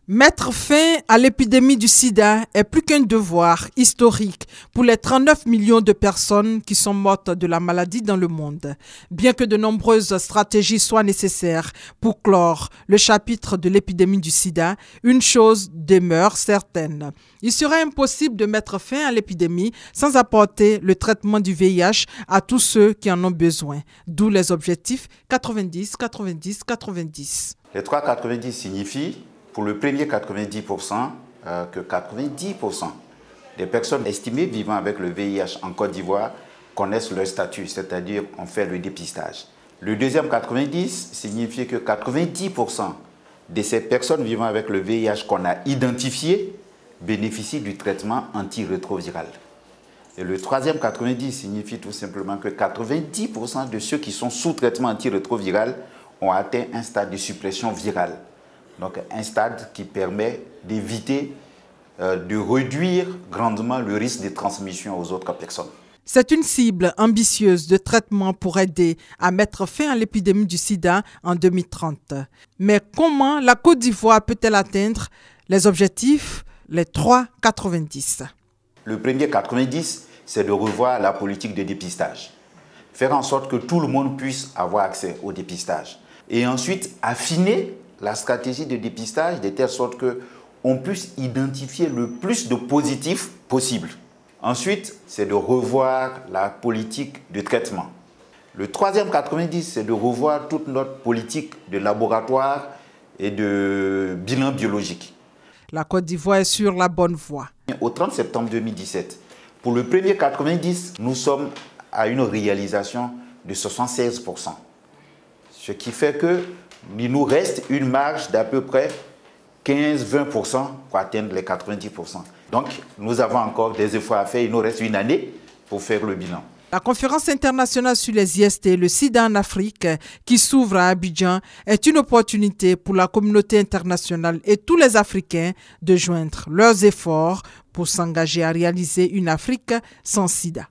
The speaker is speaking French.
Mettre fin à l'épidémie du sida est plus qu'un devoir historique pour les 39 millions de personnes qui sont mortes de la maladie dans le monde. Bien que de nombreuses stratégies soient nécessaires pour clore le chapitre de l'épidémie du sida, une chose demeure certaine. Il serait impossible de mettre fin à l'épidémie sans apporter le traitement du VIH à tous ceux qui en ont besoin. D'où les objectifs 90, 90, 90. Les 3,90 signifient pour le premier 90%, que 90% des personnes estimées vivant avec le VIH en Côte d'Ivoire connaissent leur statut, c'est-à-dire on fait le dépistage. Le deuxième 90 signifie que 90% de ces personnes vivant avec le VIH qu'on a identifiées bénéficient du traitement antirétroviral. Et le troisième 90 signifie tout simplement que 90% de ceux qui sont sous traitement antirétroviral ont atteint un stade de suppression virale. Donc un stade qui permet d'éviter, de réduire grandement le risque de transmission aux autres personnes. C'est une cible ambitieuse de traitement pour aider à mettre fin à l'épidémie du sida en 2030. Mais comment la Côte d'Ivoire peut-elle atteindre les objectifs, les 3,90 ? Le premier 90, c'est de revoir la politique de dépistage. Faire en sorte que tout le monde puisse avoir accès au dépistage. Et ensuite, affiner la stratégie de dépistage de telle sorte qu'on puisse identifier le plus de positifs possible. Ensuite, c'est de revoir la politique de traitement. Le troisième 90, c'est de revoir toute notre politique de laboratoire et de bilan biologique. La Côte d'Ivoire est sur la bonne voie. Au 30 septembre 2017, pour le premier 90, nous sommes à une réalisation de 76%. Ce qui fait qu'il nous reste une marge d'à peu près 15-20% pour atteindre les 90%. Donc, nous avons encore des efforts à faire. Il nous reste une année pour faire le bilan. La conférence internationale sur les IST et le sida en Afrique, qui s'ouvre à Abidjan, est une opportunité pour la communauté internationale et tous les Africains de joindre leurs efforts pour s'engager à réaliser une Afrique sans sida.